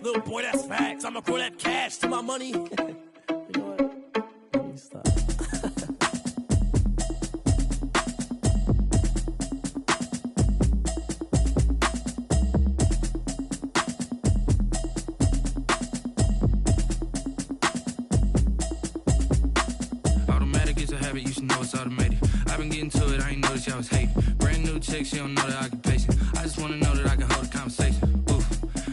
Little boy, that's facts. I'ma grow that cash to my money. You know what? Let me stop. Automatic is a habit, you should know it's automated. I've been getting to it, I ain't noticed y'all was hating. Brand new chick, she don't know that I can pace it. I just wanna know that I can hold a conversation. Ooh,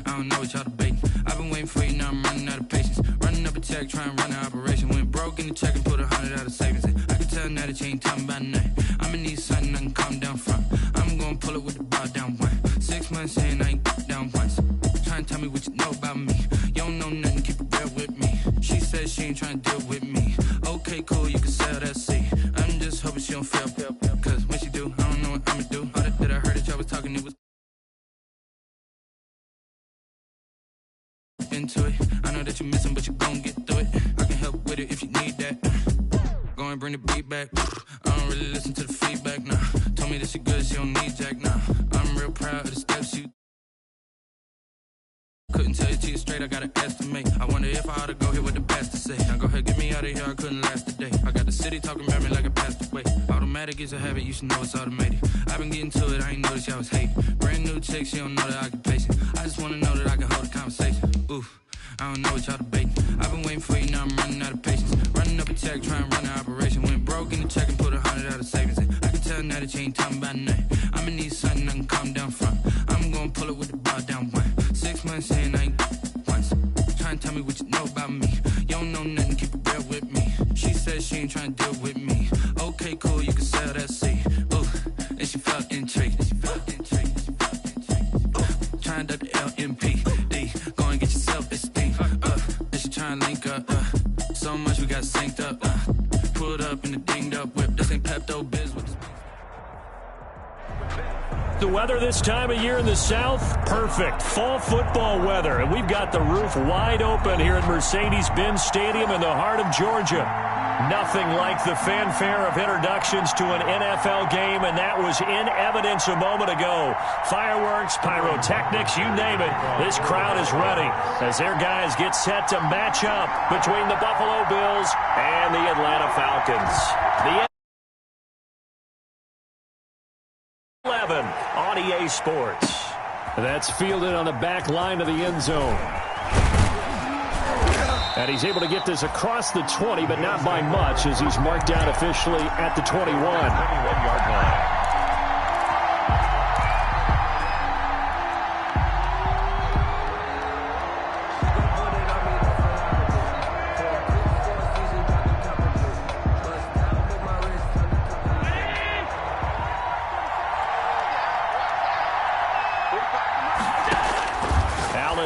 I don't know what y'all debating. I've been waiting for you, now I'm running out of patience. Running up a check, trying to run an operation. Went broke in the check and put 100 out of savings in. I can tell now that you ain't talking about nothing. I'ma need something I can calm down from. I'm gonna pull it with the bar down one. 6 months in, I ain't down once. Trying to tell me what you know about me. You don't know nothing, keep it real with me. She says she ain't trying to deal with me. Okay, cool, you can sell that seat. I'm just hoping she don't fail. Cause when she do, I don't know what I'ma do. All that I heard that y'all was talking, it was into it. I know that you're missing, but you gon' get through it. I can help with it if you need that. Go and bring the beat back. I don't really listen to the feedback, nah. Told me that she good, she don't need jack, nah. I'm real proud of the steps you couldn't tell you to you straight, I gotta estimate. I wonder if I ought to go here with the pastor say. Now go ahead, get me out of here, I couldn't last a day. I got the city talking about me like I passed away. Automatic is a habit, you should know it's automated. I've been getting to it, I ain't noticed y'all was hating. Brand new chick, she don't know that I can pace it. I just wanna know that I can hold a conversation. Ooh, I don't know what y'all debating. I've been waiting for you, now I'm running out of patience. Running up a check, trying to run an operation. Went broke in the check and put 100 out of savings in. I can tell now that you ain't talking about nothing. I'ma need something I can calm down from. I'm gonna pull it with the bar down one. 6 months in, I ain't once. Trying to tell me what you know about me. You don't know nothing, keep it real with me. She says she ain't trying to deal with me. Okay, cool, you can sell that seat. Ooh, and she felt intrigued. Trying to duck the LMPD. Go and get your self-esteem. And she trying to link up. So much we got synced up. Pulled up in the dinged up whip. This ain't Pepto-Biz with this. The weather this time of year in the South, perfect. Fall football weather. And we've got the roof wide open here at Mercedes-Benz Stadium in the heart of Georgia. Nothing like the fanfare of introductions to an NFL game, and that was in evidence a moment ago. Fireworks, pyrotechnics, you name it. This crowd is ready as their guys get set to match up between the Buffalo Bills and the Atlanta Falcons. The 11 on EA Sports. That's fielded on the back line of the end zone. And he's able to get this across the 20, but not by much, as he's marked down officially at the 21. 21-yard line.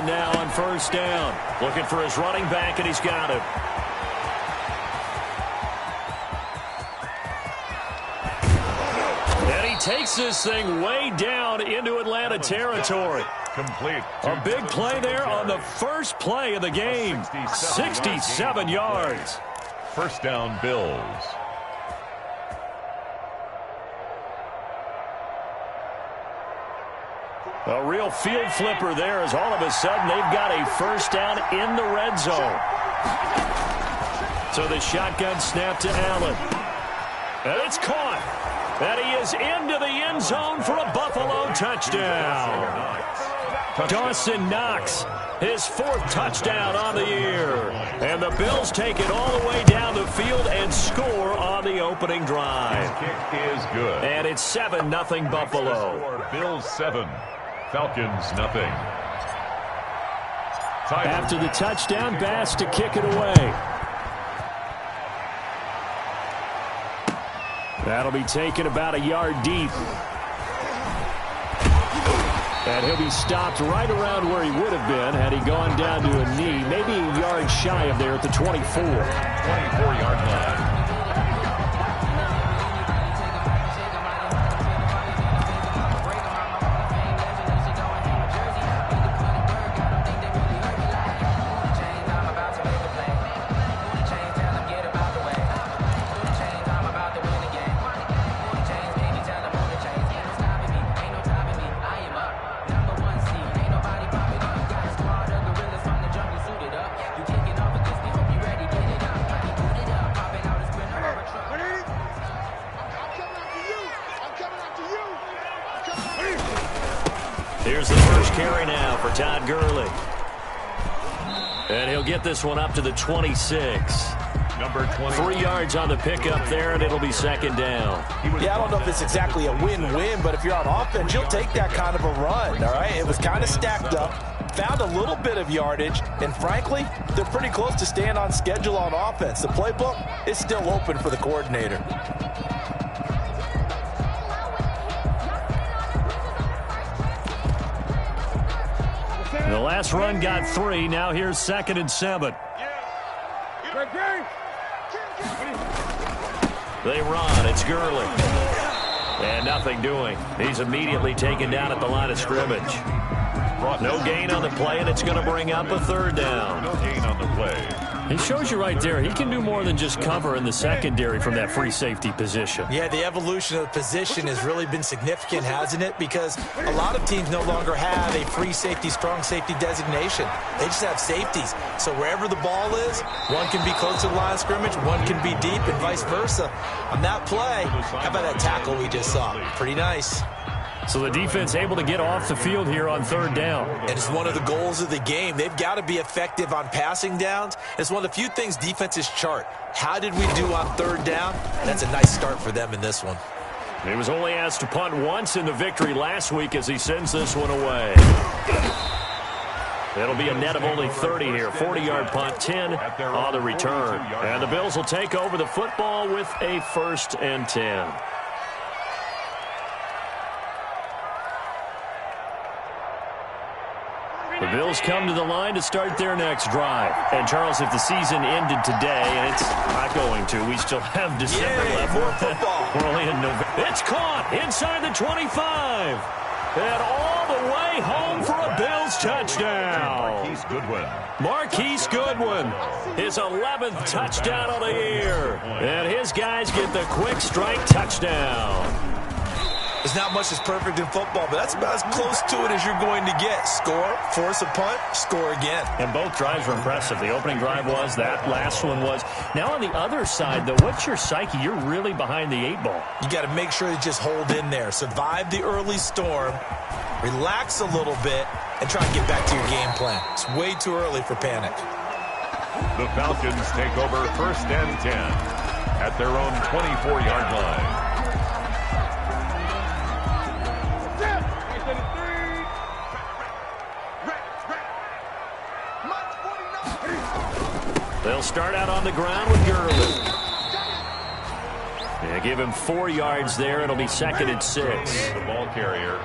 Now on first down, looking for his running back, and he's got him. And he takes this thing way down into Atlanta territory. Complete. A big play there on the first play of the game. 67 yards. First down, Bills. A real field flipper there, as all of a sudden they've got a first down in the red zone. So the shotgun snap to Allen. And it's caught. And he is into the end zone for a Buffalo touchdown. Dawson Knox, his fourth touchdown on the year. And the Bills take it all the way down the field and score on the opening drive. His kick is good. And it's 7-0 Buffalo. Bills 7. Falcons, nothing. After the touchdown, Bass to kick it away. That'll be taken about a yard deep. And he'll be stopped right around where he would have been had he gone down to a knee, maybe a yard shy of there at the 24. 24-yard line. carry now for Todd Gurley. And he'll get this one up to the 26. Number 20. 3 yards on the pickup there, and it'll be second down. Yeah, I don't know if it's exactly a win-win, but if you're on offense, you'll take that kind of a run, all right? It was kind of stacked up, found a little bit of yardage, and frankly, they're pretty close to staying on schedule on offense. The playbook is still open for the coordinator. The last run got 3. Now here's 2nd and 7. They run. It's Gurley. And nothing doing. He's immediately taken down at the line of scrimmage. No gain on the play, and it's going to bring up a 3rd down. No gain on the play. He shows you right there, he can do more than just cover in the secondary from that free safety position. Yeah, the evolution of the position has really been significant, hasn't it? Because a lot of teams no longer have a free safety, strong safety designation. They just have safeties. So wherever the ball is, one can be close to the line of scrimmage, one can be deep, and vice versa. On that play, how about that tackle we just saw? Pretty nice. So the defense able to get off the field here on 3rd down. And it's one of the goals of the game. They've got to be effective on passing downs. It's one of the few things defenses chart. How did we do on 3rd down? That's a nice start for them in this one. He was only asked to punt once in the victory last week as he sends this one away. It'll be a net of only 30 here. 40-yard punt, 10 on the return. And the Bills will take over the football with a 1st and 10. The Bills come to the line to start their next drive. And, Charles, if the season ended today, and it's not going to, we still have December left. More football. We're only in November. It's caught inside the 25. And all the way home for a Bills touchdown. Marquise Goodwin, his 11th touchdown of the year. And his guys get the quick strike touchdown. There's not much that's perfect in football, but that's about as close to it as you're going to get. Score, force a punt, score again. And both drives were impressive. The opening drive was, that last one was. Now on the other side, though, what's your psyche? You're really behind the 8 ball. You got to make sure you just hold in there. Survive the early storm, relax a little bit, and try and get back to your game plan. It's way too early for panic. The Falcons take over 1st and 10 at their own 24-yard line. They'll start out on the ground with Gurley. They give him 4 yards there. It'll be 2nd and 6. The ball carrier.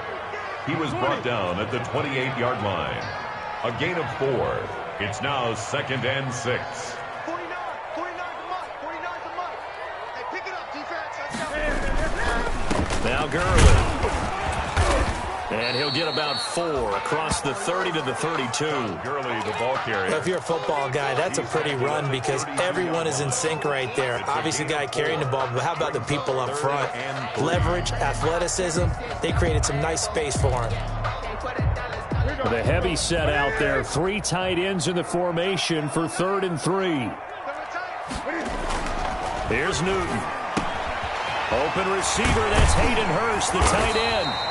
He was brought down at the 28-yard line. A gain of 4. It's now 2nd and 6. 49's a month. 49's a month. Hey, pick it up, defense. Now Gurley. And he'll get about 4 across the 30 to the 32. Gurley, the ball carrier. If you're a football guy, that's a pretty run because everyone is in sync right there. Obviously, the guy carrying the ball, but how about the people up front? Leverage, athleticism. They created some nice space for him. With a heavy set out there, 3 tight ends in the formation for 3rd and 3. Here's Newton. Open receiver, that's Hayden Hurst, the tight end.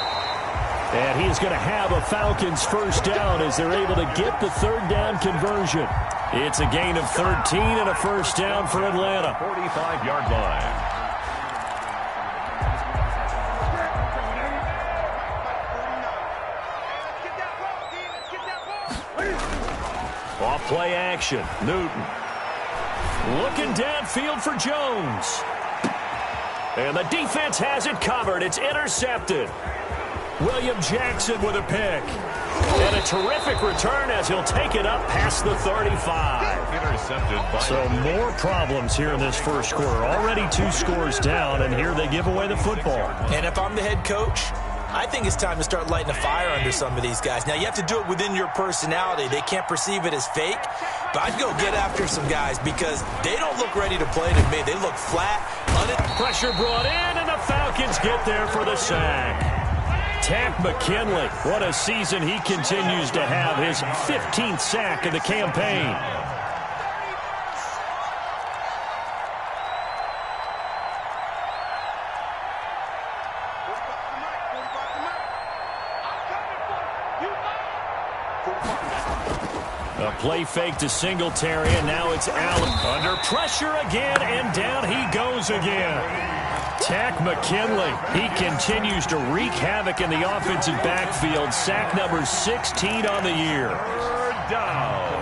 And he's going to have a Falcons 1st down as they're able to get the 3rd down conversion. It's a gain of 13 and a 1st down for Atlanta. 45-yard line. Off play action. Newton. Looking downfield for Jones. And the defense has it covered. It's intercepted. William Jackson with a pick. And a terrific return as he'll take it up past the 35. Intercepted by So more problems here in this first quarter. Already 2 scores down, and here they give away the football. And if I'm the head coach, I think it's time to start lighting a fire under some of these guys. Now, you have to do it within your personality. They can't perceive it as fake. But I'd go get after some guys because they don't look ready to play to me. They look flat. Pressure brought in, and the Falcons get there for the sack. Takk McKinley, what a season he continues to have, his 15th sack of the campaign. A play fake to Singletary, and now it's Allen. Under pressure again, and down he goes again. Tack McKinley. He continues to wreak havoc in the offensive backfield. Sack number 16 on the year. Third down.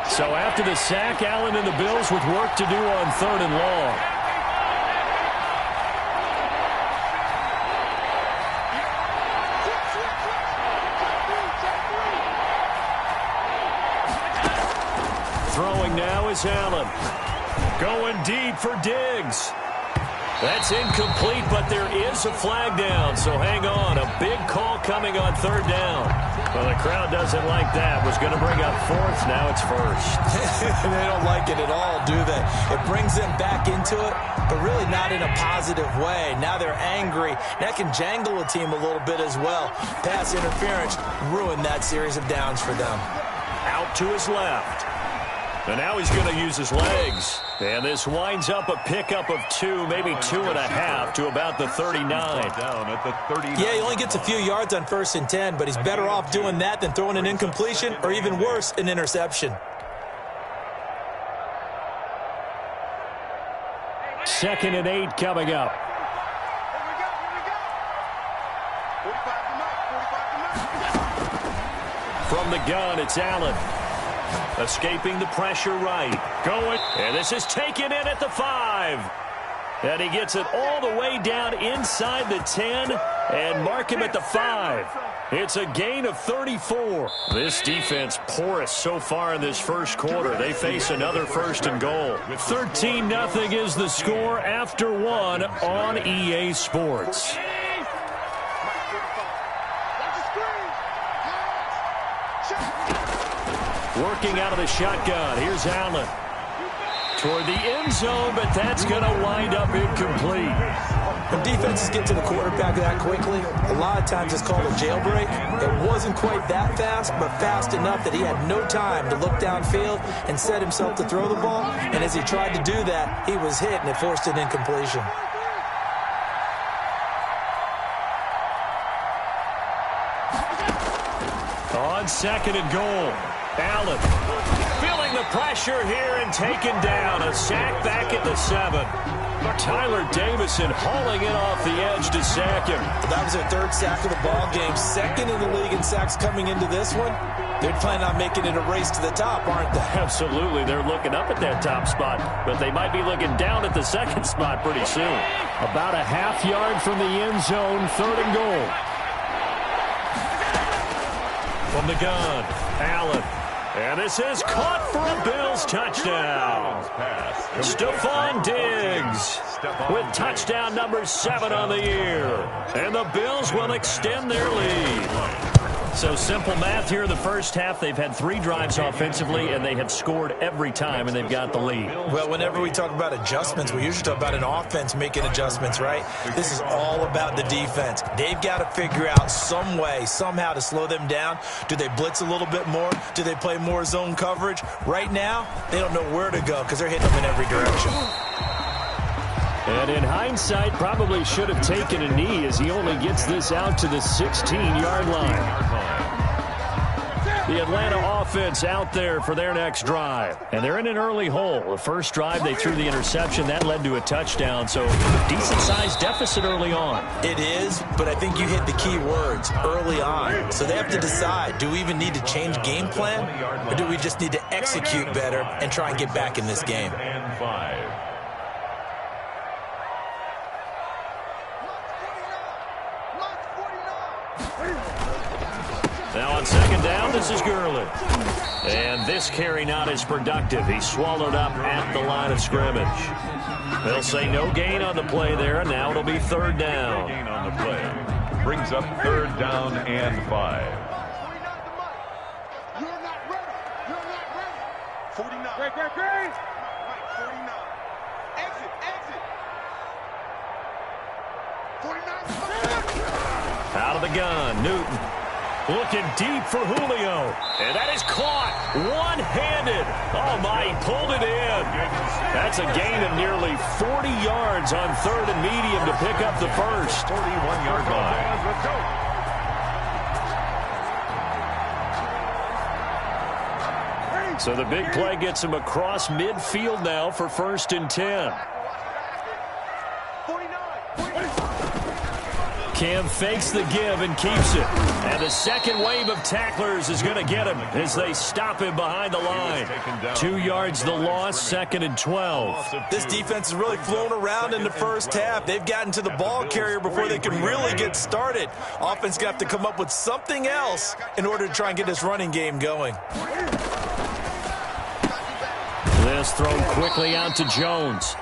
So after the sack, Allen and the Bills with work to do on 3rd and long. Throwing now is Allen. Going deep for Diggs. That's incomplete, but there is a flag down, so hang on. A big call coming on 3rd down. Well, the crowd doesn't like that. Was going to bring up 4th, now it's 1st. They don't like it at all, do they? It brings them back into it, but really not in a positive way. Now they're angry. That can jangle a team a little bit as well. Pass interference ruined that series of downs for them. Out to his left. And now he's going to use his legs. And this winds up a pickup of 2, maybe 2.5 to about the 39. Down at the 39. Yeah, he only gets a few yards on 1st and 10, but he's better off doing that than throwing an incompletion or even worse, an interception. 2nd and 8 coming up. From the gun, it's Allen. Escaping the pressure right. Going. And this is taken in at the 5. And he gets it all the way down inside the 10 and mark him at the 5. It's a gain of 34. This defense porous so far in this first quarter. They face another 1st and goal. 13-0 is the score after 1 on EA Sports. Working out of the shotgun. Here's Allen. Toward the end zone, but that's going to wind up incomplete. When defenses get to the quarterback that quickly, a lot of times it's called a jailbreak. It wasn't quite that fast, but fast enough that he had no time to look downfield and set himself to throw the ball. And as he tried to do that, he was hit, and it forced an incompletion. On 2nd and goal. Allen feeling the pressure here and taken down. A sack back at the 7. Tyler Davison hauling it off the edge to sack him. That was their 3rd sack of the ball game. 2nd in the league in sacks coming into this one. They're planning on making it a race to the top, aren't they? Absolutely. They're looking up at that top spot, but they might be looking down at the 2nd spot pretty soon. About a half yard from the end zone, 3rd and goal. From the gun, Allen. And this is caught for a Bills touchdown. Stephon Diggs with touchdown number 7 on the year. And the Bills will extend their lead. So simple math here in the first half. They've had 3 drives offensively, and they have scored every time, and they've got the lead. Well, whenever we talk about adjustments, we usually talk about an offense making adjustments, right? This is all about the defense. They've got to figure out some way, somehow to slow them down. Do they blitz a little bit more? Do they play more zone coverage? Right now, they don't know where to go because they're hitting them in every direction. And in hindsight, probably should have taken a knee as he only gets this out to the 16-yard line. The Atlanta offense out there for their next drive. And they're in an early hole. The first drive, they threw the interception. That led to a touchdown. So decent-sized deficit early on. It is, but I think you hit the key words early on. So they have to decide, do we even need to change game plan? Or do we just need to execute better and try and get back in this game? And 5. Now on 2nd down, this is Gurley. And this carry not as productive. He's swallowed up at the line of scrimmage. They'll say no gain on the play there, and now it'll be 3rd down. Gain on the play. Brings up 3rd down and 5. You're not ready. You're not ready. 49. Great. 49. Exit. 49. Out of the gun, Newton. Looking deep for Julio. And that is caught one-handed. Oh, my, he pulled it in. That's a gain of nearly 40 yards on 3rd and medium to pick up the first. 41-yard line. Let's go. So the big play gets him across midfield now for 1st and 10. Cam fakes the give and keeps it. And the second wave of tacklers is going to get him as they stop him behind the line. 2 yards the loss, 2nd and 12. This defense is really flown around in the first half. They've gotten to the ball carrier before they can really get started. Offense going to have to come up with something else in order to try and get this running game going. This thrown quickly out to Jones.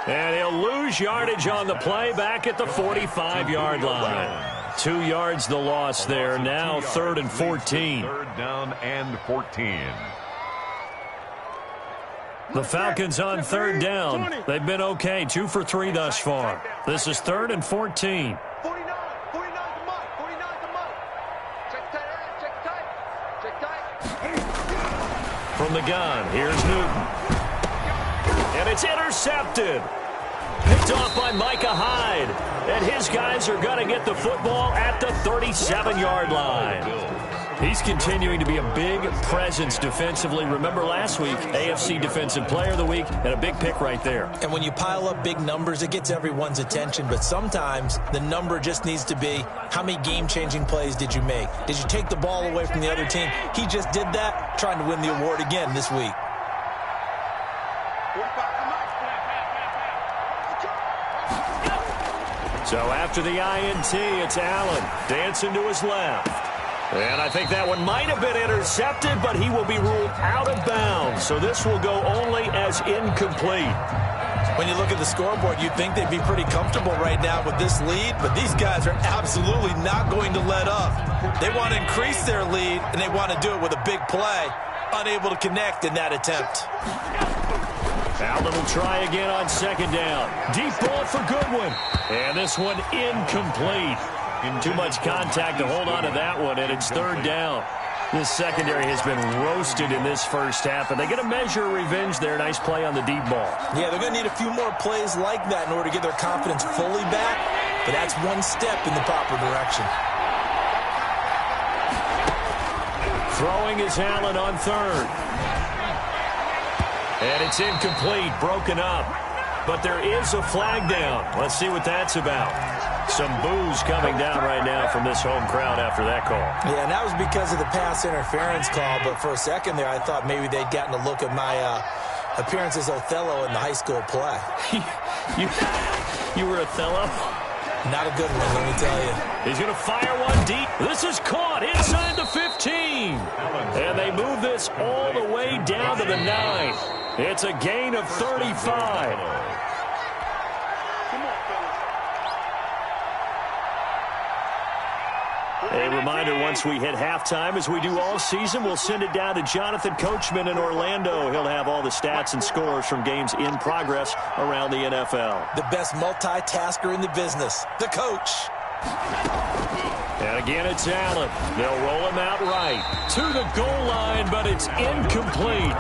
And he'll lose yardage on the play back at the 45-yard line. 2 yards the loss there. Now 3rd and 14. 3rd down and 14. The Falcons on 3rd down. They've been okay. 2 for 3 thus far. This is 3rd and 14. 49 to Mike. Check tight. From the gun, here's Newton. And it's intercepted. Picked off by Micah Hyde. And his guys are going to get the football at the 37-yard line. He's continuing to be a big presence defensively. Remember last week, AFC Defensive Player of the Week, and a big pick right there. And when you pile up big numbers, it gets everyone's attention. But sometimes the number just needs to be, how many game-changing plays did you make? Did you take the ball away from the other team? He just did that, trying to win the award again this week. So after the INT, it's Allen dancing to his left. And I think that one might have been intercepted, but he will be ruled out of bounds. So this will go only as incomplete. When you look at the scoreboard, you'd think they'd be pretty comfortable right now with this lead, but these guys are absolutely not going to let up. They want to increase their lead, and they want to do it with a big play. Unable to connect in that attempt. Allen will try again on 2nd down. Deep ball for Goodwin. And this one incomplete. Too much contact to hold on to that one, and it's 3rd down. This secondary has been roasted in this first half, and they get a measure of revenge there. Nice play on the deep ball. Yeah, they're going to need a few more plays like that in order to get their confidence fully back, but that's one step in the proper direction. Throwing is Allen on 3rd. And it's incomplete, broken up. But there is a flag down. Let's see what that's about. Some boos coming down right now from this home crowd after that call. Yeah, and that was because of the pass interference call, but for a second there I thought maybe they'd gotten a look at my appearance as Othello in the high school play. You were Othello? Not a good one, let me tell you. He's going to fire one deep. This is caught inside the 15. And they move this all the way down to the 9. It's a gain of 35. A reminder, once we hit halftime, as we do all season, we'll send it down to Jonathan Coachman in Orlando. He'll have all the stats and scores from games in progress around the NFL. The best multitasker in the business, the coach. And again, it's Allen. They'll roll him out right to the goal line, but it's incomplete.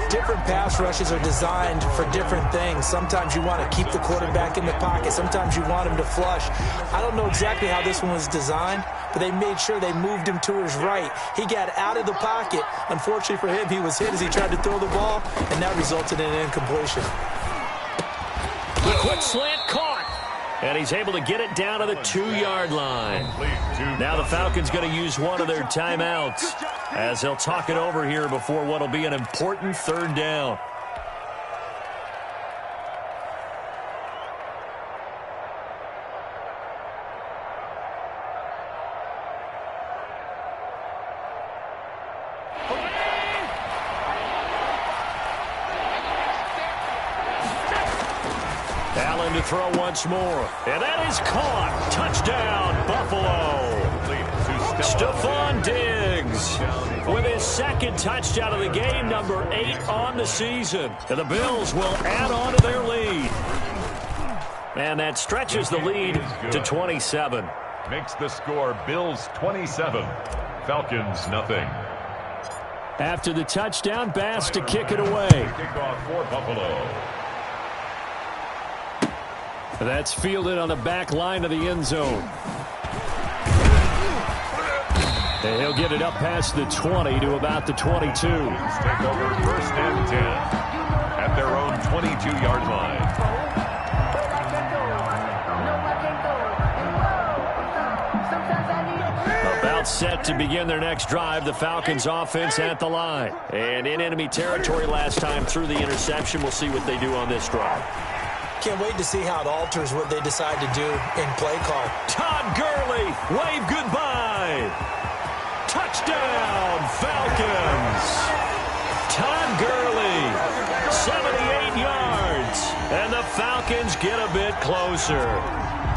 Different pass rushes are designed for different things. Sometimes you want to keep the quarterback in the pocket. Sometimes you want him to flush. I don't know exactly how this one was designed, but they made sure they moved him to his right. He got out of the pocket. Unfortunately for him, he was hit as he tried to throw the ball, and that resulted in an incompletion. The quick slant caught. And he's able to get it down to the 2-yard line. Now the Falcons going to use one of their timeouts as they'll talk it over here before what will be an important 3rd down. Allen to throw once more. And that is caught. Touchdown, Buffalo. Stephon Diggs with his 2nd touchdown of the game, number 8 on the season. And the Bills will add on to their lead. And that stretches the lead to 27. Makes the score Bills 27, Falcons nothing. After the touchdown, Bass to kick it away. Kickoff for Buffalo. That's fielded on the back line of the end zone. And he'll get it up past the 20 to about the 22. Take over 1st and 10 at their own 22-yard line. About set to begin their next drive, the Falcons offense at the line. And in enemy territory last time through the interception. We'll see what they do on this drive. Can't wait to see how it alters what they decide to do in play call. Todd Gurley, wave goodbye. Touchdown, Falcons. Todd Gurley, 78 yards. And the Falcons get a bit closer.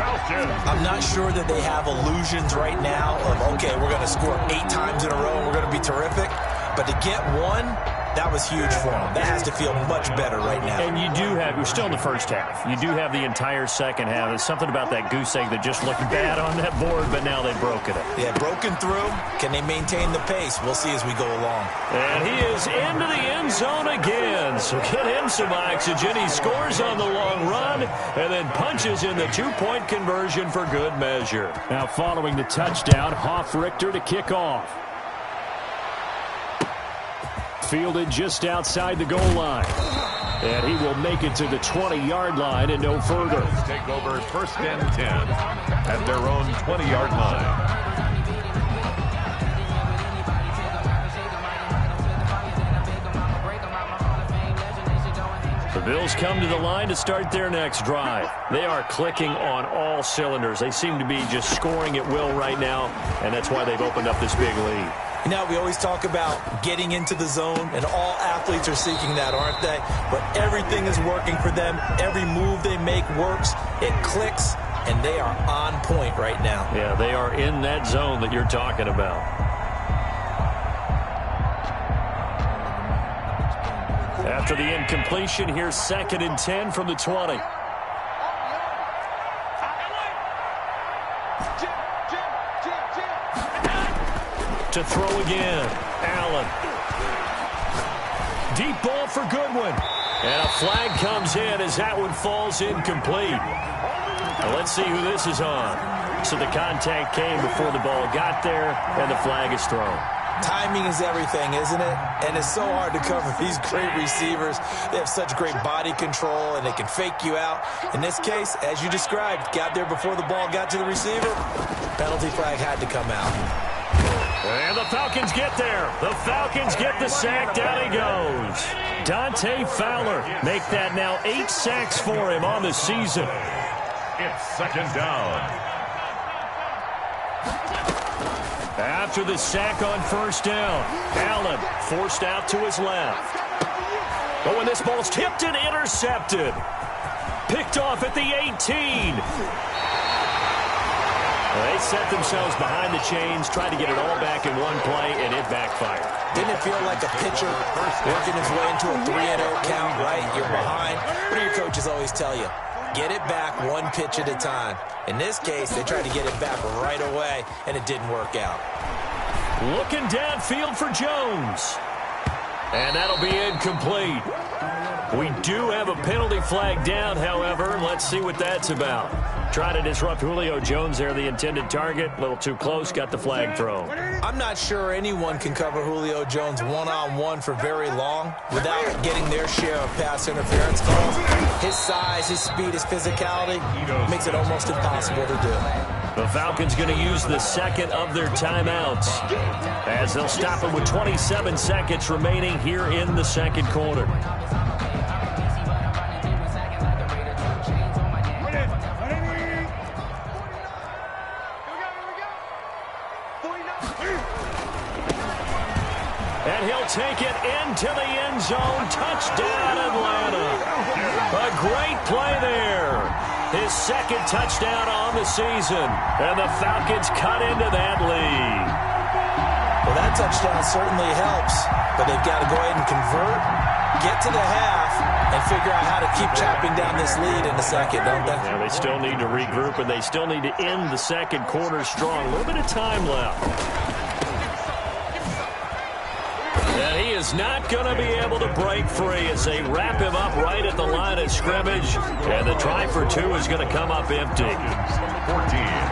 I'm not sure that they have illusions right now of, okay, we're going to score 8 times in a row and we're going to be terrific. But to get one, that was huge for them. That has to feel much better right now. And you do have, we're still in the first half. You do have the entire second half. There's something about that goose egg that just looked bad on that board, but now they've broken it. Yeah, broken through. Can they maintain the pace? We'll see as we go along. And he is into the end zone again. So get him some oxygen. He scores on the long run and then punches in the 2-point conversion for good measure. Now following the touchdown, Richter to kick off. Fielded just outside the goal line. And he will make it to the 20-yard line and no further. Take over 1st and 10 at their own 20-yard line. The Bills come to the line to start their next drive. They are clicking on all cylinders. They seem to be just scoring at will right now, and that's why they've opened up this big lead. You know, we always talk about getting into the zone, and all athletes are seeking that, aren't they? But everything is working for them. Every move they make works. It clicks, and they are on point right now. Yeah, they are in that zone that you're talking about. After the incompletion, here's 2nd and 10 from the 20. To throw again, Allen. Deep ball for Goodwin. And a flag comes in as that one falls incomplete. Now let's see who this is on. So the contact came before the ball got there, and the flag is thrown. Timing is everything, isn't it? And it's so hard to cover these great receivers. They have such great body control, and they can fake you out. In this case, as you described, got there before the ball got to the receiver. Penalty flag had to come out. And the Falcons get there. The Falcons get the sack. Down he goes. Dante Fowler make that now 8 sacks for him on the season. It's 2nd down. After the sack on 1st down, Allen forced out to his left. Oh, and this ball's tipped and intercepted. Picked off at the 18. They set themselves behind the chains, tried to get it all back in one play, and it backfired. Didn't it feel like a pitcher working his way into a 3-0 count, right? You're behind. What do your coaches always tell you? Get it back one pitch at a time. In this case, they tried to get it back right away, and it didn't work out. Looking downfield for Jones. And that'll be incomplete. We do have a penalty flag down, however. Let's see what that's about. Trying to disrupt Julio Jones there, the intended target. A little too close, got the flag thrown. I'm not sure anyone can cover Julio Jones one-on-one for very long without getting their share of pass interference calls. His size, his speed, his physicality makes it almost impossible to do. The Falcons going to use the 2nd of their timeouts as they'll stop it with 27 seconds remaining here in the 2nd quarter. And he'll take it into the end zone. Touchdown, Atlanta. A great play there. His 2nd touchdown on the season. And the Falcons cut into that lead. Well, that touchdown certainly helps, but they've got to go ahead and convert, get to the half, and figure out how to keep chopping down this lead in the 2nd, don't they? Yeah, they still need to regroup, and they still need to end the 2nd quarter strong. A little bit of time left. And he is not going to be able to break free as they wrap him up right at the line of scrimmage. And the try for 2 is going to come up empty. 14.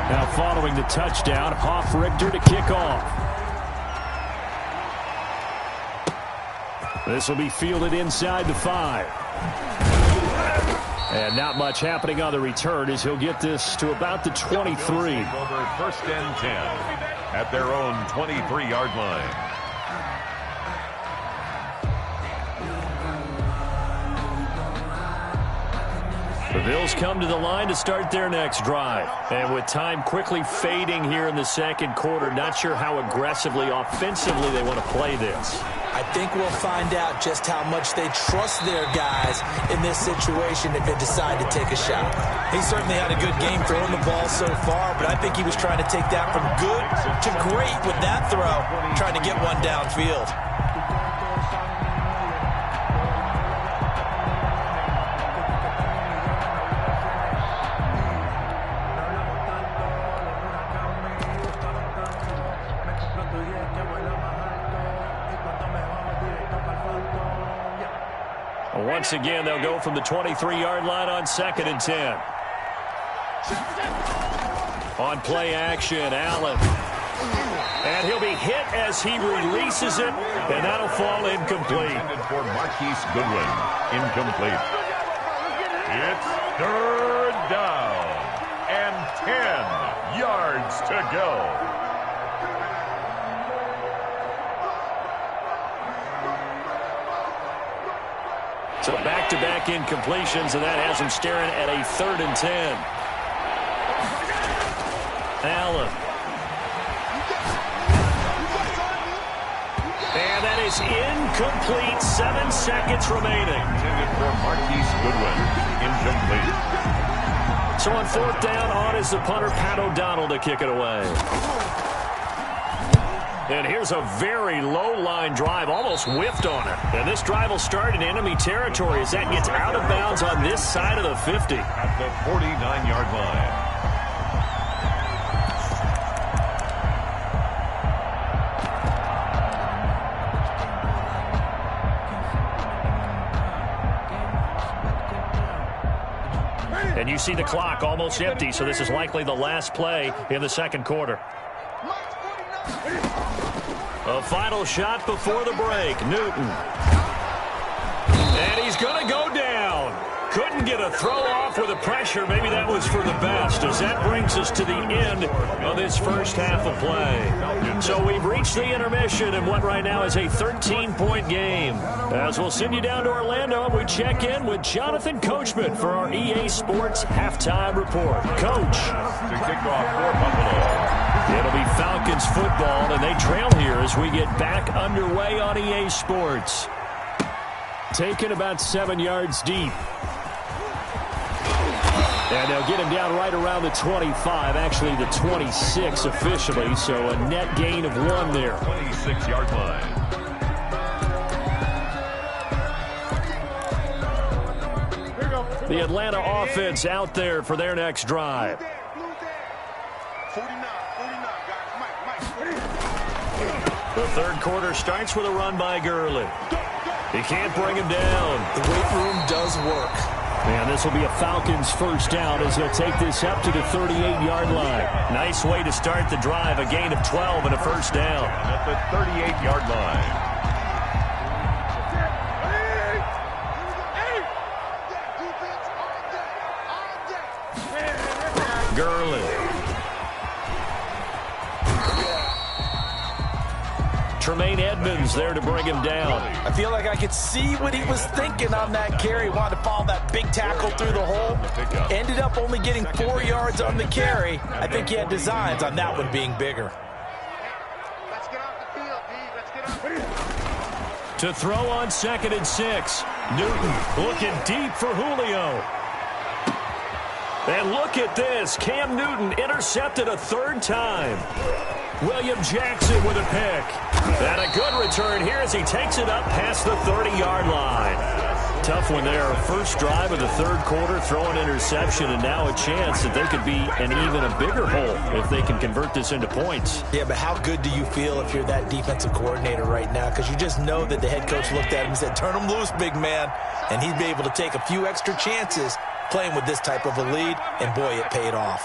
Now following the touchdown, Richter to kick off. This will be fielded inside the 5. And not much happening on the return as he'll get this to about the 23. Over 1st and 10 at their own 23-yard line. The Bills come to the line to start their next drive. And with time quickly fading here in the second quarter, not sure how aggressively, offensively they want to play this. I think we'll find out just how much they trust their guys in this situation if they decide to take a shot. He certainly had a good game throwing the ball so far, but I think he was trying to take that from good to great with that throw, trying to get one downfield. Once again, they'll go from the 23-yard line on 2nd and 10. On play action, Allen. And he'll be hit as he releases it, and that'll fall incomplete. For Marquise Goodwin, incomplete. It's 3rd down and 10 yards to go. So back-to-back incompletions, and that has him staring at a 3rd and 10. Allen. And that is incomplete. 7 seconds remaining. Intended for Marquise Goodwin. Incomplete. So on 4th down, on is the punter, Pat O'Donnell, to kick it away. And here's a very low-line drive, almost whiffed on it. And this drive will start in enemy territory as that gets out of bounds on this side of the 50. At the 49-yard line. And you see the clock almost empty, so this is likely the last play in the second quarter. A final shot before the break. Newton. And he's going to go down. Couldn't get a throw off with the pressure. Maybe that was for the best, as that brings us to the end of this first half of play. So we've reached the intermission in what right now is a 13-point game. As we'll send you down to Orlando, and we check in with Jonathan Coachman for our EA Sports Halftime Report. Coach. To kick off for Buffalo. It'll be Falcons football, and they trail here as we get back underway on EA Sports. Taken about 7 yards deep. And they'll get him down right around the 25, actually the 26 officially, so a net gain of 1 there. 26-yard line. The Atlanta offense out there for their next drive. 49, The third quarter starts with a run by Gurley. He can't bring him down. The weight room does work. And this will be a Falcons first down as he'll take this up to the 38-yard line. Nice way to start the drive, a gain of 12 and a first down. At the 38-yard line. Gurley. Tremaine Edmonds there to bring him down. I feel like I could see what he was thinking on that carry. Wanted to follow that big tackle through the hole. Ended up only getting 4 yards on the carry. I think he had designs on that one being bigger. Let's get off the field, D. Let's get off the field. To throw on 2nd and 6. Newton looking deep for Julio. And look at this. Cam Newton intercepted a 3rd time. William Jackson with a pick. And a good return here as he takes it up past the 30-yard line. Tough one there. First drive of the third quarter, throw an interception, and now a chance that they could be in even a bigger hole if they can convert this into points. Yeah, but how good do you feel if you're that defensive coordinator right now? Because you just know that the head coach looked at him and said, turn him loose, big man. And he'd be able to take a few extra chances playing with this type of a lead, and boy, it paid off.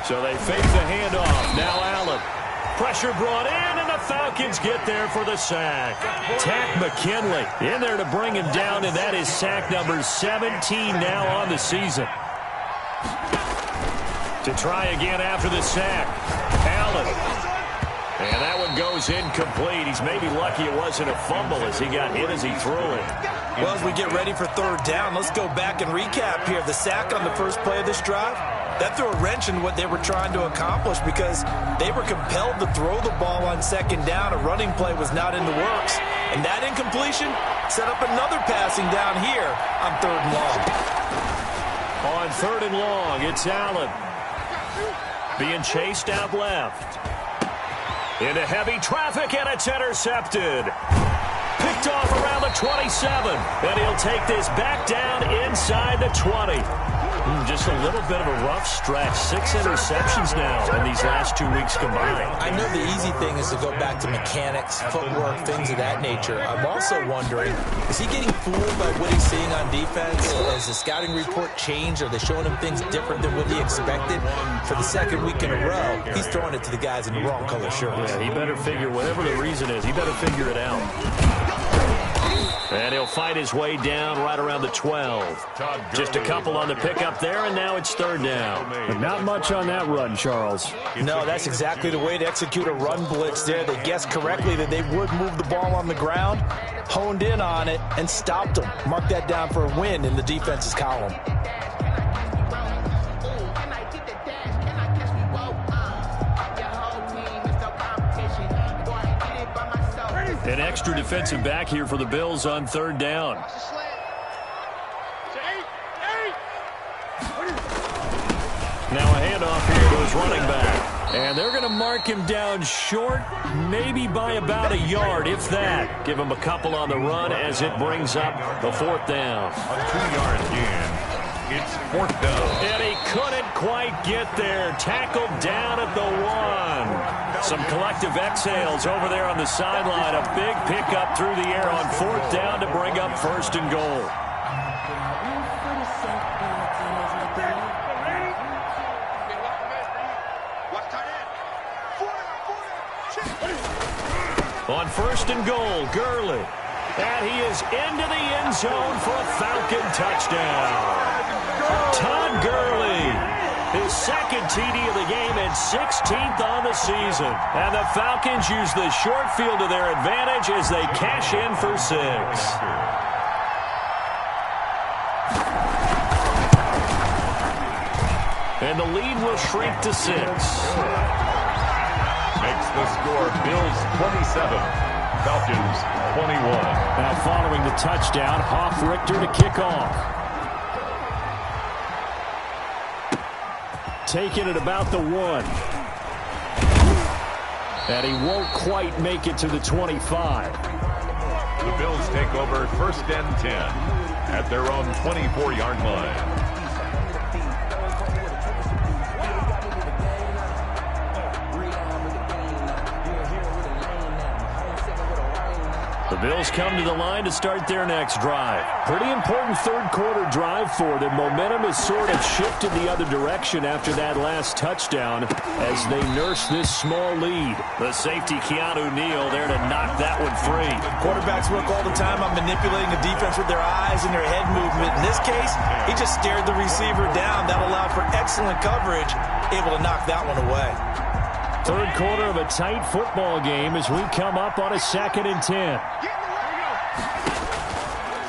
So they fake the handoff. Now Allen. Pressure brought in, and the Falcons get there for the sack. Tack McKinley in there to bring him down, and that is sack number 17 now on the season. To try again after the sack, Allen. And that one goes incomplete. He's maybe lucky it wasn't a fumble as he got hit as he threw it. Well, as we get ready for third down, let's go back and recap here. The sack on the first play of this drive, that threw a wrench in what they were trying to accomplish because they were compelled to throw the ball on second down. A running play was not in the works. And that incompletion set up another passing down here on third and long. On third and long, it's Allen being chased out left. Into heavy traffic, and it's intercepted. Picked off around the 27, and he'll take this back down inside the 20. Just a little bit of a rough stretch. 6 interceptions now in these last 2 weeks combined. I know the easy thing is to go back to mechanics, footwork, things of that nature. I'm also wondering, is he getting fooled by what he's seeing on defense? Has the scouting report changed? Are they showing him things different than what he expected? For the second week in a row, he's throwing it to the guys in the wrong color shirts. Yeah, he better figure, whatever the reason is, he better figure it out. And he'll fight his way down right around the 12. Just a couple on the pickup there, and now it's third down. But not much on that run, Charles. No, that's exactly the way to execute a run blitz there. They guessed correctly that they would move the ball on the ground, honed in on it, and stopped them. Mark that down for a win in the defense's column. An extra defensive back here for the Bills on third down. Now a handoff here to his running back. And they're going to mark him down short, maybe by about a yard, if that. Give him a couple on the run as it brings up the fourth down. A 2-yard gain. It's fourth down. And he couldn't quite get there. Tackled down at the 1. Some collective exhales over there on the sideline. A big pickup through the air on fourth down to bring up first and goal. On first and goal, Gurley. And he is into the end zone for a Falcon touchdown. Todd Gurley, his second TD of the game and 16th on the season. And the Falcons use the short field to their advantage as they cash in for 6. And the lead will shrink to 6. Makes the score Bills 27, Falcons 21. Now following the touchdown, Hoff-Richter to kick off. Taking it about the 1. And he won't quite make it to the 25. The Bills take over first and 10 at their own 24-yard line. The Bills come to the line to start their next drive. Pretty important third quarter drive for them. Momentum has sort of shifted the other direction after that last touchdown as they nurse this small lead. The safety, Keanu Neal, there to knock that one free. Quarterbacks work all the time on manipulating the defense with their eyes and their head movement. In this case, he just stared the receiver down. That allowed for excellent coverage, able to knock that one away. Third quarter of a tight football game as we come up on a 2nd and 10.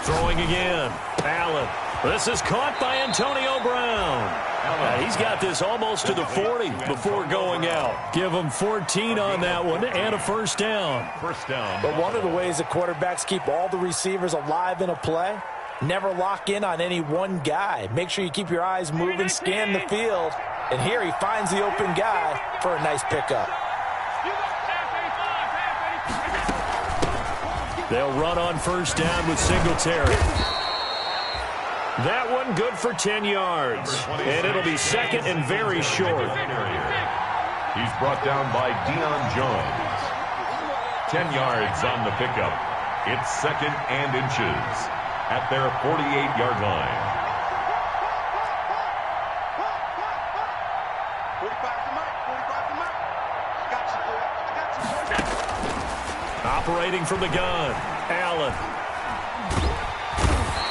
Throwing again. Allen. This is caught by Antonio Brown. He's got this almost to the 40 before going out. Give him 14 on that one and a first down. First down. But one of the ways the quarterbacks keep all the receivers alive in a play, never lock in on any one guy. Make sure you keep your eyes moving, scan the field. And here he finds the open guy for a nice pickup. They'll run on first down with Singletary. That one good for 10 yards. And it'll be second and very short. He's brought down by Deion Jones. 10 yards on the pickup. It's second and inches at their 48-yard line. Operating from the gun, Allen.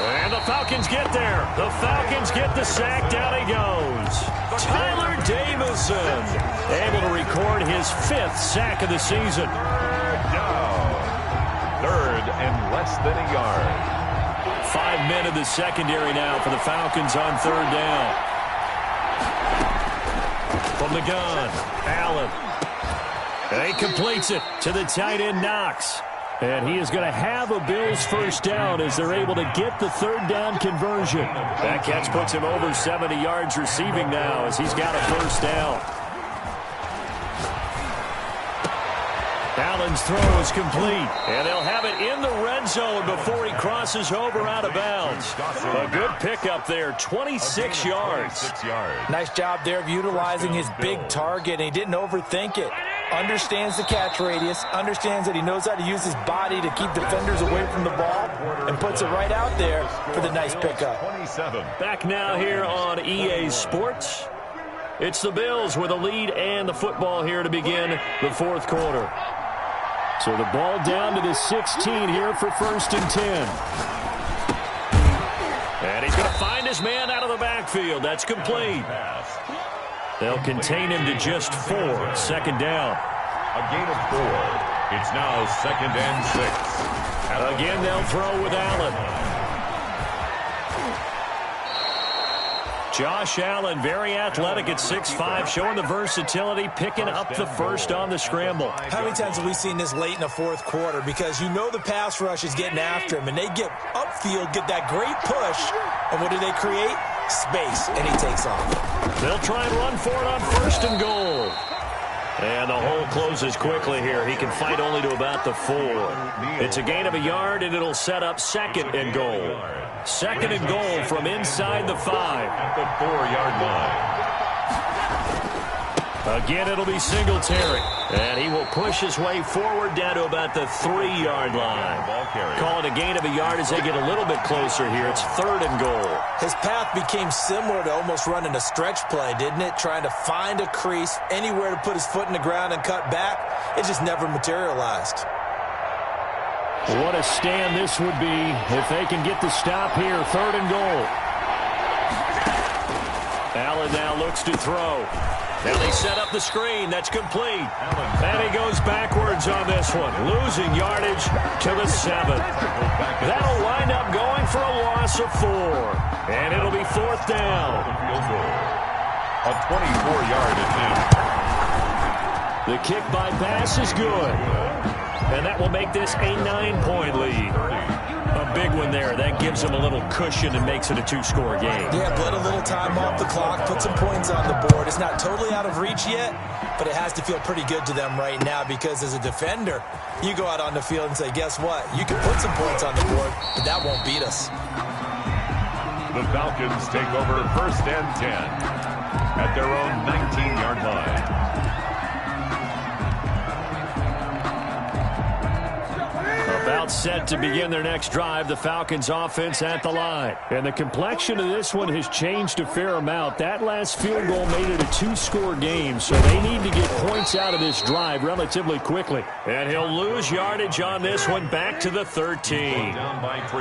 And the Falcons get there. The Falcons get the sack. Down he goes. Tyler Davison able to record his 5th sack of the season. Down. 3rd and less than a yard. 5 men in the secondary now for the Falcons on 3rd down. From the gun, Allen. And he completes it to the tight end, Knox. And he is going to have a Bills first down as they're able to get the 3rd down conversion. That catch puts him over 70 yards receiving now as he's got a first down. Allen's throw is complete, and they'll have it in the red zone before he crosses over out of bounds. A good pickup there, 26 yards. Nice job there of utilizing his big target, and he didn't overthink it. Understands the catch radius, understands that he knows how to use his body to keep defenders away from the ball, and puts it right out there for the nice pickup. Back now here on EA Sports. It's the Bills with a lead and the football here to begin the 4th quarter. So the ball down to the 16 here for 1st and 10. And he's going to find his man out of the backfield. That's complete. They'll contain him to just 4. 2nd down. A gain of 4. It's now 2nd and 6. Again, they'll throw with Allen. Josh Allen, very athletic at 6'5", showing the versatility, picking up the first on the scramble. How many times have we seen this late in the 4th quarter? Because you know the pass rush is getting after him, and they get upfield, get that great push, and what do they create? Space, and he takes off. They'll try and run for it on 1st and goal. And the hole closes quickly here. He can fight only to about the 4. It's a gain of a yard, and it'll set up 2nd and goal. 2nd and goal from inside the 5. At the 4-yard line. Again, it'll be Singletary. And he will push his way forward down to about the 3-yard line. Call it a gain of a yard as they get a little bit closer here. It's 3rd and goal. His path became similar to almost running a stretch play, didn't it? Trying to find a crease, anywhere to put his foot in the ground and cut back. It just never materialized. What a stand this would be if they can get the stop here. 3rd and goal. Allen now looks to throw. Now they set up the screen. That's complete. And he goes backwards on this one. Losing yardage to the 7. That'll wind up going for a loss of 4. And it'll be 4th down. A 24-yard attempt. The kick by pass is good. And that will make this a 9-point lead. A big one there. That gives them a little cushion and makes it a 2-score game. Yeah, bled a little time off the clock, put some points on the board. It's not totally out of reach yet, but it has to feel pretty good to them right now because as a defender, you go out on the field and say, guess what? You can put some points on the board, but that won't beat us. The Falcons take over 1st and 10 at their own 19-yard line. About set to begin their next drive, the Falcons offense at the line. And the complexion of this one has changed a fair amount. That last field goal made it a 2-score game, so they need to get points out of this drive relatively quickly. And he'll lose yardage on this one back to the 13.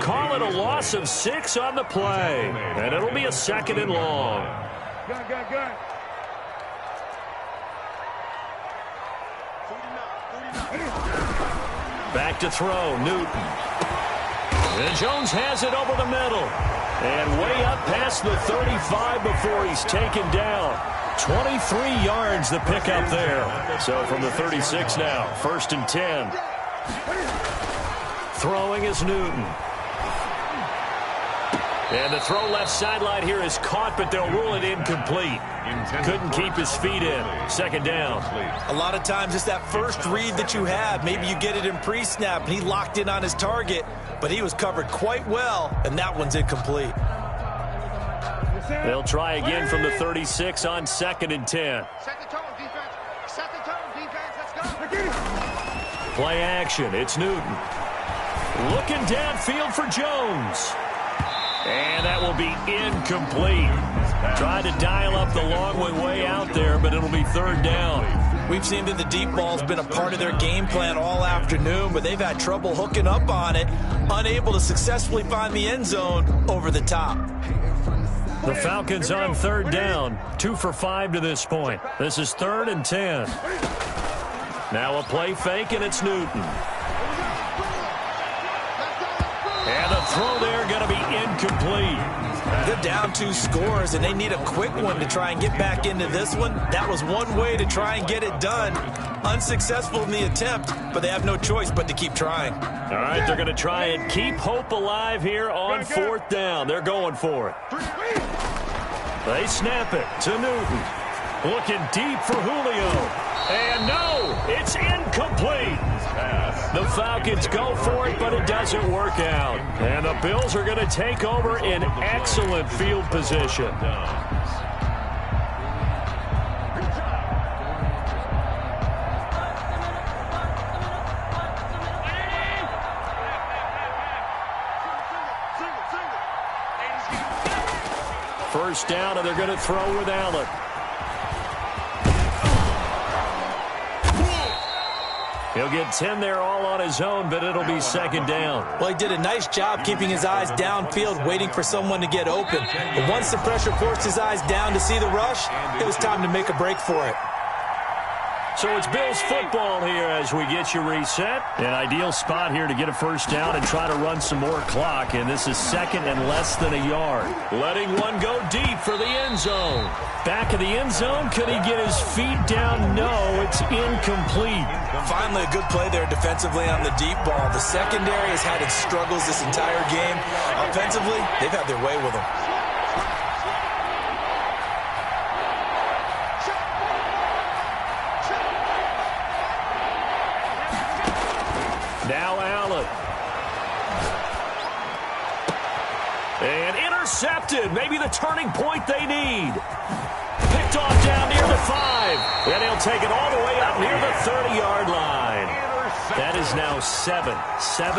Call it a loss of 6 on the play. And it'll be a 2nd and long. Good. Back to throw, Newton. And Jones has it over the middle. And way up past the 35 before he's taken down. 23 yards the pickup there. So from the 36 now, 1st and 10. Throwing is Newton. And the throw left sideline here is caught, but they'll rule it incomplete. Couldn't keep his feet in. 2nd down. A lot of times it's that first read that you have. Maybe you get it in pre-snap, and he locked in on his target, but he was covered quite well, and that one's incomplete. They'll try again from the 36 on 2nd and 10. Set the tone, defense. Set the tone, defense. Let's go. Play action. It's Newton. Looking downfield for Jones. And that will be incomplete. Tried to dial up the long one way out there, but it'll be 3rd down. We've seen that the deep ball's been a part of their game plan all afternoon, but they've had trouble hooking up on it, unable to successfully find the end zone over the top. The Falcons on third down, 2 for 5 to this point. This is 3rd and 10. Now a play fake, and it's Newton. And the throw there going to be incomplete. They're down 2 scores, and they need a quick one to try and get back into this one. That was one way to try and get it done. Unsuccessful in the attempt, but they have no choice but to keep trying. All right, they're going to try and keep hope alive here on 4th down. They're going for it. They snap it to Newton. Looking deep for Julio. And no, it's incomplete. The Falcons go for it, but it doesn't work out. And the Bills are going to take over in excellent field position. First down, and they're going to throw with Allen. He'll get 10 there all on his own, but it'll be 2nd down. Well, he did a nice job keeping his eyes downfield, waiting for someone to get open. But once the pressure forced his eyes down to see the rush, it was time to make a break for it. So it's Bills football here as we get you reset. An ideal spot here to get a first down and try to run some more clock. And this is 2nd and less than a yard. Letting one go deep for the end zone. Back of the end zone. Could he get his feet down? No, it's incomplete. Finally, a good play there defensively on the deep ball. The secondary has had its struggles this entire game. Offensively, they've had their way with them. Now Allen. And intercepted. Maybe the turning point they need. Picked off down near the 5. And he'll take it all the way up near the 30-yard line. That is now 7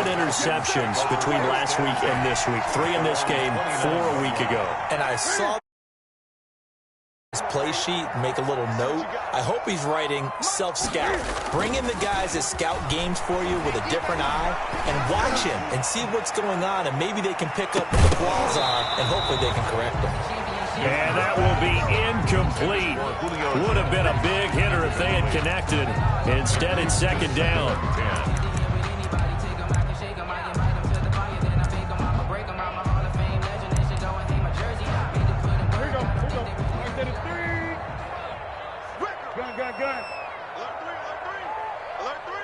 interceptions between last week and this week. 3 in this game, 4 a week ago. And I saw his play sheet, make a little note. I hope he's writing self-scout. Bring in the guys that scout games for you with a different eye and watch him and see what's going on, and maybe they can pick up what the flaws are, and hopefully they can correct them. And that will be incomplete. Would have been a big hitter if they had connected. Instead, it's 2nd down. Gun. Alert 3.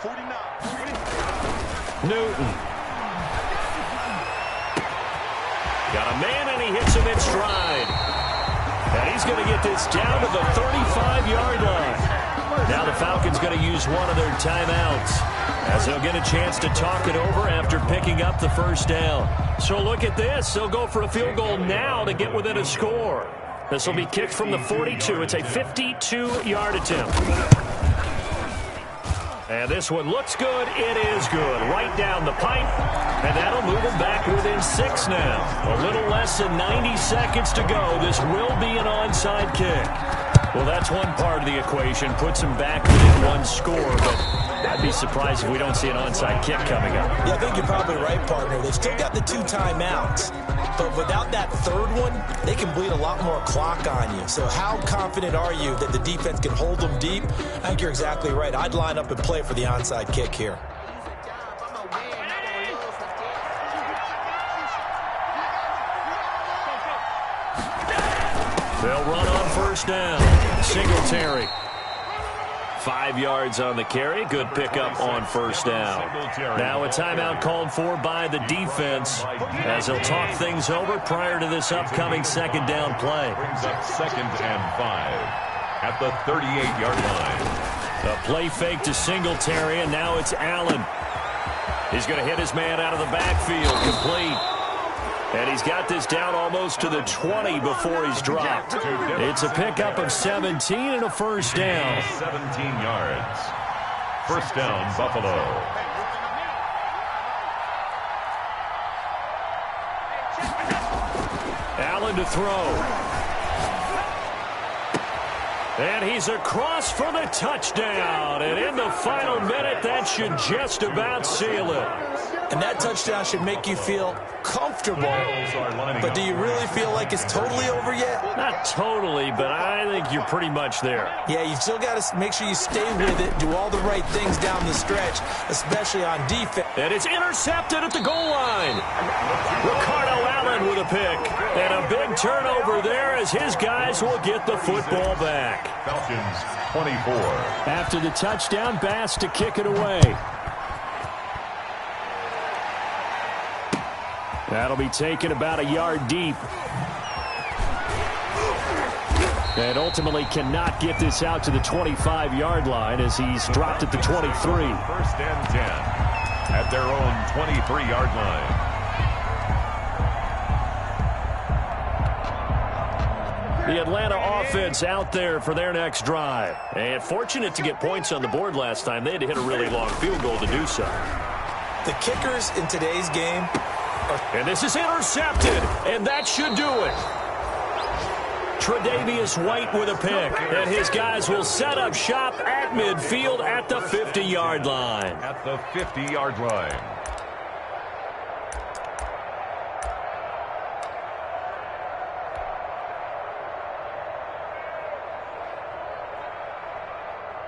49. Newton. Got a man, and he hits him in stride. And he's going to get this down to the 35-yard line. Now the Falcons going to use one of their timeouts, as they'll get a chance to talk it over after picking up the first down. So look at this. They'll go for a field goal now to get within a score. This will be kicked from the 42. It's a 52-yard attempt. And this one looks good. It is good. Right down the pipe. And that'll move them back within 6 now. A little less than 90 seconds to go. This will be an onside kick. Well, that's one part of the equation. Puts them back within 1 score, but I'd be surprised if we don't see an onside kick coming up. Yeah, I think you're probably right, partner. They've still got the 2 timeouts, but without that 3rd one, they can bleed a lot more clock on you. So how confident are you that the defense can hold them deep? I think you're exactly right. I'd line up and play for the onside kick here. They'll run on first down. Singletary. 5 yards on the carry. Good pickup on first down. Now a timeout called for by the defense as they'll talk things over prior to this upcoming 2nd down play. Brings up 2nd and 5 at the 38-yard line. A play fake to Singletary, and now it's Allen. He's going to hit his man out of the backfield. Complete. And he's got this down almost to the 20 before he's dropped. It's a pickup of 17 and a first down. 17 yards. First down, Buffalo. Allen to throw. And he's across for the touchdown. And in the final minute, that should just about seal it. And that touchdown should make you feel comfortable. But do you really feel like it's totally over yet? Not totally, but I think you're pretty much there. Yeah, you still got to make sure you stay with it, do all the right things down the stretch, especially on defense. And it's intercepted at the goal line. Ricardo Allen with a pick. And a big turnover there as his guys will get the football back. Falcons 24. After the touchdown, Bass to kick it away. That'll be taken about a yard deep. And ultimately cannot get this out to the 25-yard line as he's dropped at the 23. First and 10 at their own 23-yard line. The Atlanta offense out there for their next drive. And fortunate to get points on the board last time. They had to hit a really long field goal to do so. The kickers in today's game are... And this is intercepted, and that should do it. Tre'Davious White with a pick, and his guys will set up shop at midfield at the 50-yard line. At the 50-yard line.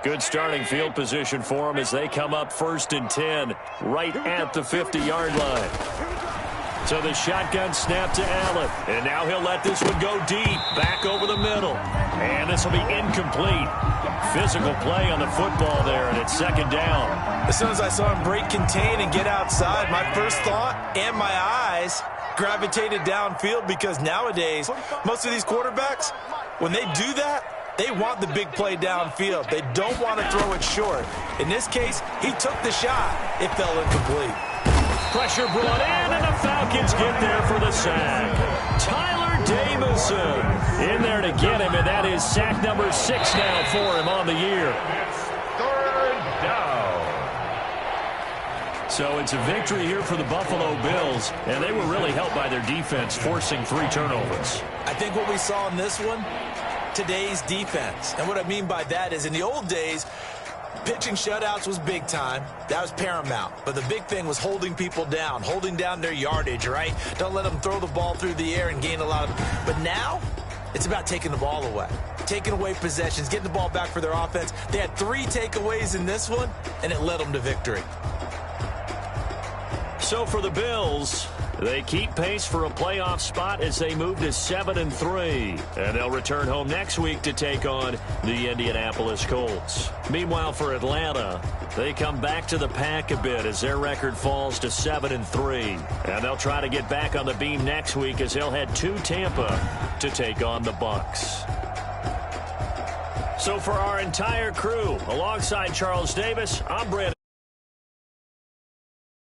Good starting field position for them as they come up 1st and 10 right at the 50-yard line. So the shotgun snap to Allen. And now he'll let this one go deep, back over the middle. And this will be incomplete. Physical play on the football there, and it's 2nd down. As soon as I saw him break contain and get outside, my first thought and my eyes gravitated downfield because nowadays, most of these quarterbacks, when they do that, they want the big play downfield. They don't want to throw it short. In this case, he took the shot. It fell incomplete. Pressure brought in, and the Falcons get there for the sack. Tyler Davison in there to get him, and that is sack number 6 now for him on the year. It's 3rd down. So it's a victory here for the Buffalo Bills, and they were really helped by their defense, forcing 3 turnovers. I think what we saw in this one, today's defense. And what I mean by that is in the old days, pitching shutouts was big time. That was paramount. But the big thing was holding people down, holding down their yardage, right? Don't let them throw the ball through the air and gain a lot of... But now, it's about taking the ball away. Taking away possessions, getting the ball back for their offense. They had 3 takeaways in this one, and it led them to victory. So for the Bills, they keep pace for a playoff spot as they move to 7-3. And they'll return home next week to take on the Indianapolis Colts. Meanwhile, for Atlanta, they come back to the pack a bit as their record falls to 7-3. And they'll try to get back on the beam next week as they'll head to Tampa to take on the Bucs. So for our entire crew, alongside Charles Davis, I'm Brandon.